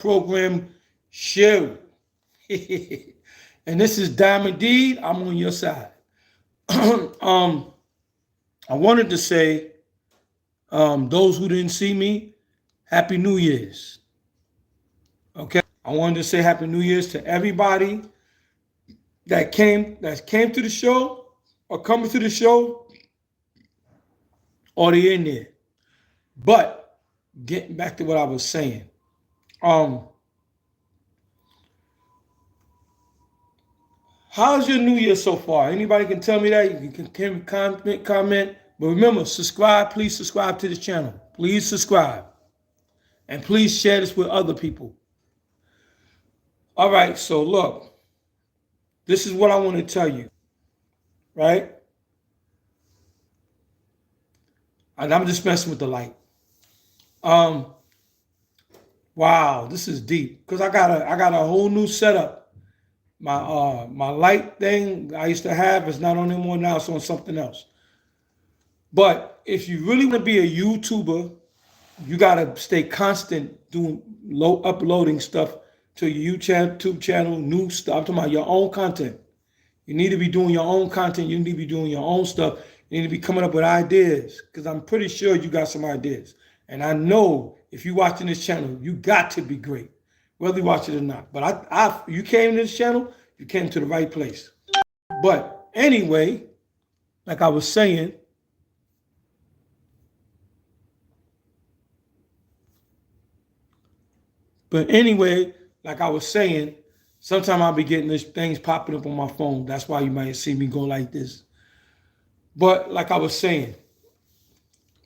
program, share it. And this is Diamond Deed. I'm on your side. I wanted to say, those who didn't see me, Happy New Year's. Okay, I wanted to say Happy New Year's to everybody that came to the show or coming to the show or they in there. But getting back to what I was saying, um, how's your New Year so far? Anybody can tell me that. You can comment. But remember, subscribe. Please subscribe to the channel. Please subscribe. And please share this with other people. All right, so look, this is what I want to tell you, right? And I'm just messing with the light. Wow, this is deep because I got a whole new setup. My light thing I used to have is not on anymore now. It's on something else. But if you really want to be a YouTuber, you gotta stay constant doing uploading stuff to your YouTube channel, new stuff. I'm talking about your own content. You need to be doing your own content. You need to be doing your own stuff. You need to be coming up with ideas because I'm pretty sure you got some ideas. And I know if you're watching this channel, you got to be great, whether you watch it or not. But you came to this channel, you came to the right place. But anyway, like I was saying, sometimes I'll be getting these things popping up on my phone. That's why you might see me go like this. But like I was saying,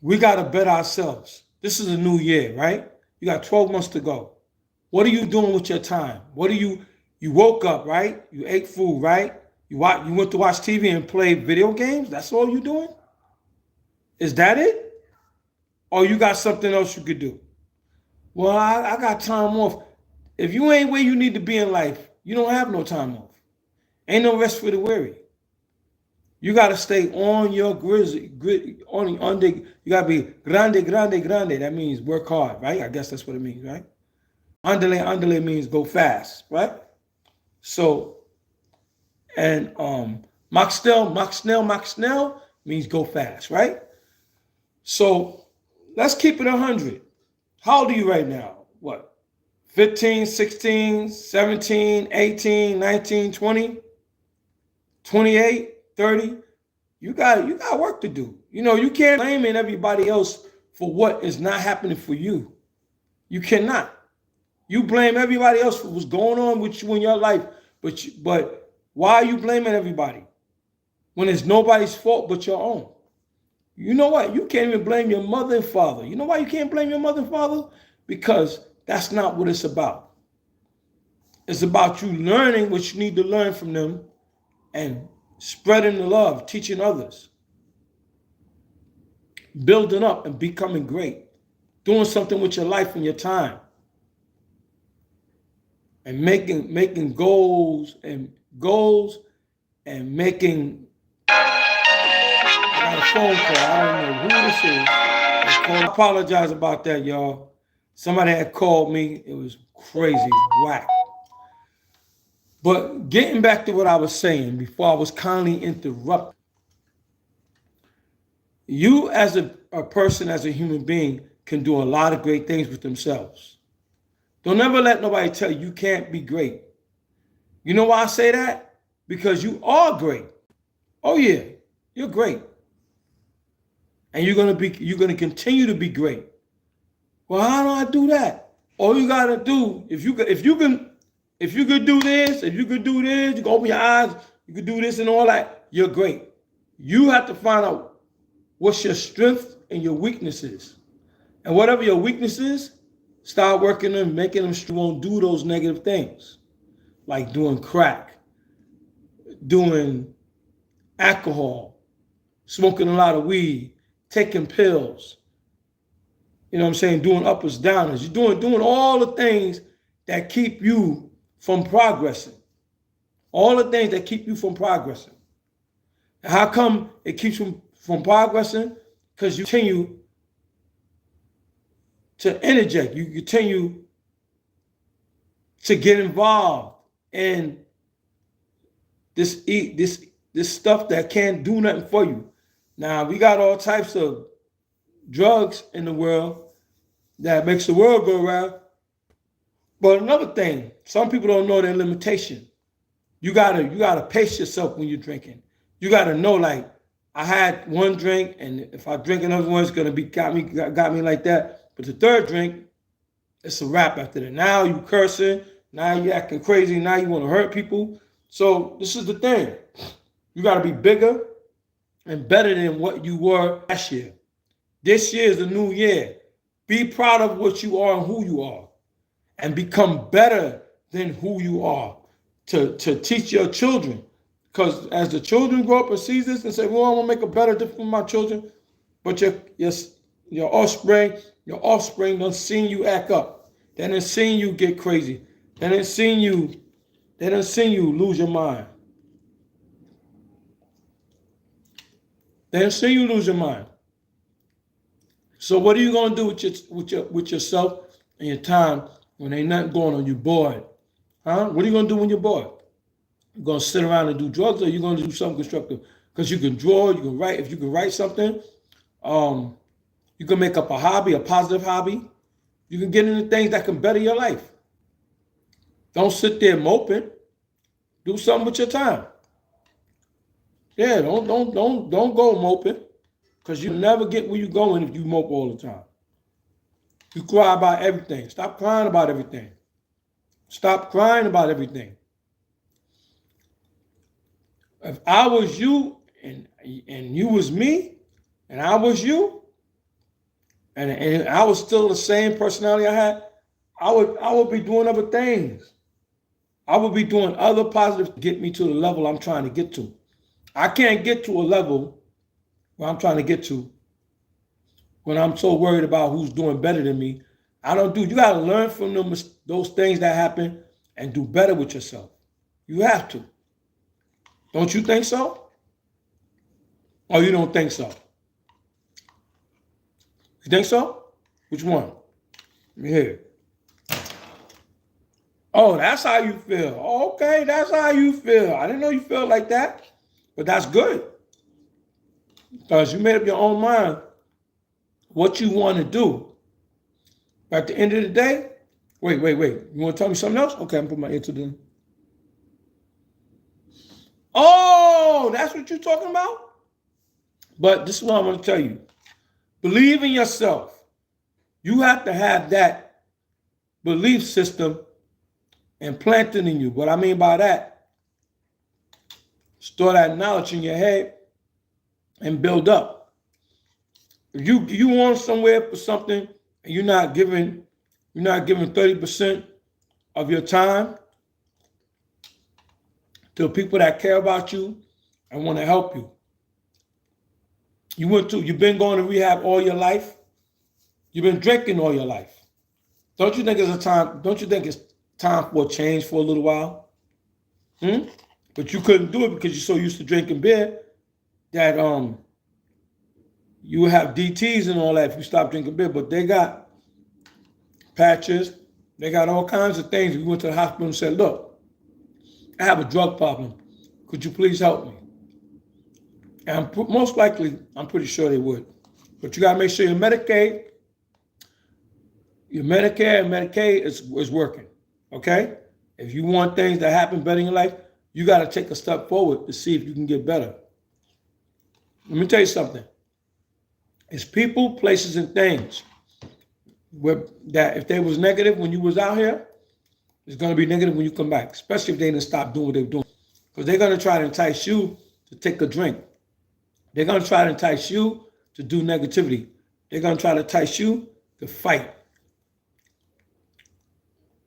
we got to bet ourselves. This is a new year, right? You got 12 months to go. What are you doing with your time? You woke up, right? You ate food, right? You went to watch TV and play video games? That's all you're doing? Is that it? Or you got something else you could do? Well, I got time off. If you ain't where you need to be in life, you don't have no time off. Ain't no rest for the weary. You got to stay on your you got to be grande. That means work hard, right? I guess that's what it means, right? Andale means go fast, right? So, and Maxnell means go fast, right? So let's keep it 100. How old are you right now? What? 15, 16, 17, 18, 19, 20, 28, 30. You got work to do. You can't blame everybody else for what is not happening for you. You cannot. You blame everybody else for what's going on with you in your life. But why are you blaming everybody when it's nobody's fault but your own? You know what? You can't even blame your mother and father. You know why you can't blame your mother and father? Because that's not what it's about. It's about you learning what you need to learn from them and spreading the love, teaching others, building up and becoming great, doing something with your life and your time, and making goals and making. I got a phone call. I don't know who this is. I apologize about that, y'all. Somebody had called me. It was crazy, whack. But getting back to what I was saying before I was kindly interrupted. You as a person, as a human being, can do a lot of great things with themselves. Don't ever let nobody tell you can't be great. You know why I say that? Because you are great. Oh yeah, you're great. And you're gonna continue to be great. Well, how do I do that? All you gotta do, if you could do this, you can open your eyes, you can do this and all that, you're great. You have to find out what's your strength and your weaknesses. And whatever your weakness is, start working them, making them strong. Won't do those negative things. Like doing crack, doing alcohol, smoking a lot of weed, taking pills. You know what I'm saying? Doing uppers, downers. You're doing all the things that keep you from progressing. All the things that keep you from progressing. And how come it keeps you from progressing? Because you continue to interject. You continue to get involved in this stuff that can't do nothing for you. Now we got all types of drugs in the world that makes the world go around. But another thing, some people don't know their limitation. You gotta pace yourself when you're drinking. You gotta know, like, I had one drink, and if I drink another one, it's gonna be got me like that. But the third drink, it's a wrap after that. Now you cursing, now you acting crazy, now you want to hurt people. So this is the thing. You gotta be bigger and better than what you were last year. This year is the new year. Be proud of what you are and who you are, and become better than who you are to teach your children. Because as the children grow up and see this and say, well, I want to make a better difference for my children, but your offspring done seen you act up. They done seen you get crazy. They done seen you lose your mind. They done seen you lose your mind. So what are you gonna do with yourself and your time when ain't nothing going on? You bored, huh? What are you gonna do when you're bored? You gonna sit around and do drugs, or you gonna do something constructive? Because you can draw, you can write. If you can write something, you can make up a hobby, a positive hobby. You can get into things that can better your life. Don't sit there moping. Do something with your time. Yeah, don't go moping, because you never get where you're going if you mope all the time. You cry about everything. Stop crying about everything. Stop crying about everything. If I was you and you was me, and I was you, and I was still the same personality I had, I would be doing other things. I would be doing other positive to get me to the level I'm trying to get to. I can't get to a level where I'm trying to get to when I'm so worried about who's doing better than me. You got to learn from those things that happen and do better with yourself. You have to. Don't you think so? Or you don't think so? You think so? Which one? Let me hear it. Oh, that's how you feel. Okay, that's how you feel. I didn't know you felt like that, but that's good. Because you made up your own mind what you want to do. But at the end of the day, wait. You want to tell me something else? Okay, I'm putting my ear to the... Oh, that's what you're talking about? But this is what I'm going to tell you. Believe in yourself. You have to have that belief system implanted in you. What I mean by that, store that knowledge in your head and build up. If you want somewhere for something and you're not giving 30% of your time to people that care about you and want to help you. You've been going to rehab all your life. You've been drinking all your life. Don't you think it's time for a change for a little while? But you couldn't do it because you're so used to drinking beer that you have DTs and all that if you stop drinking beer. But they got patches, they got all kinds of things. We went to the hospital and said, look, I have a drug problem. Could you please help me? And most likely, I'm pretty sure they would. But you got to make sure your Medicare and Medicaid is working, okay? If you want things to happen better in your life, you got to take a step forward to see if you can get better. Let me tell you something. It's people, places, and things that if they was negative when you was out here, it's going to be negative when you come back, especially if they didn't stop doing what they're doing. Because they're going to try to entice you to take a drink. They're going to try to entice you to do negativity. They're going to try to entice you to fight.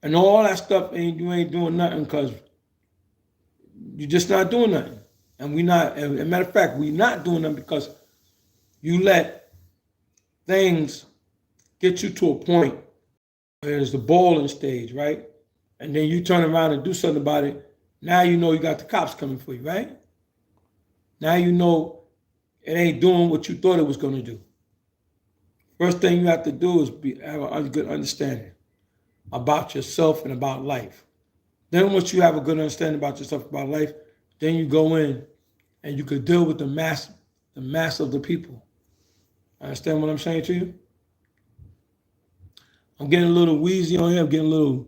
And all that stuff, you ain't doing nothing because you're just not doing nothing. And as a matter of fact, we're not doing nothing because you let things get you to a point where it's the bowling stage, right? And then you turn around and do something about it. Now you know you got the cops coming for you, right? Now you know it ain't doing what you thought it was going to do. First thing you have to do is have a good understanding. about yourself and about life. Then once you have a good understanding about yourself, about life, then you go in and you could deal with the mass of the people. Understand what I'm saying to you? I'm getting a little wheezy on here. I'm getting a little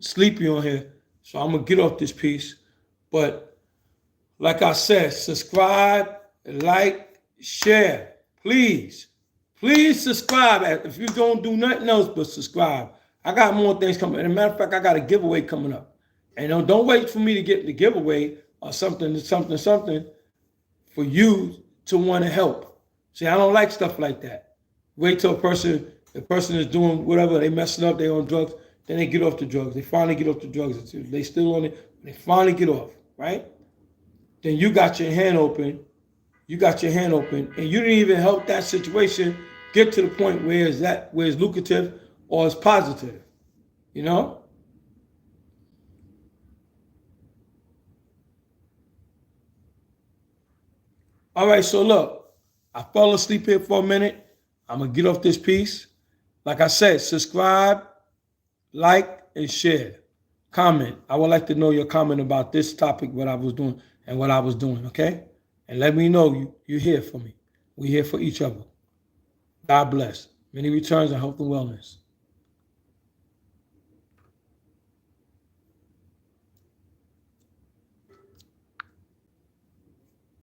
sleepy on here. So I'm going to get off this piece. But like I said, subscribe, like, share. Please. Please subscribe. If you don't do nothing else but subscribe. I got more things coming. As a matter of fact, I got a giveaway coming up. And don't wait for me to get the giveaway or something for you to want to help. See, I don't like stuff like that. Wait till the person is doing whatever, they messing up, they on drugs, then they get off the drugs. They finally get off the drugs. They still on it, they finally get off, right? Then you got your hand open. You got your hand open, and you didn't even help that situation get to the point where it's lucrative or it's positive, you know? All right, so look, I fell asleep here for a minute. I'm going to get off this piece. Like I said, subscribe, like, and share. Comment. I would like to know your comment about this topic, what I was doing and what I was doing, okay? And let me know you're here for me. We're here for each other. God bless. Many returns and health and wellness.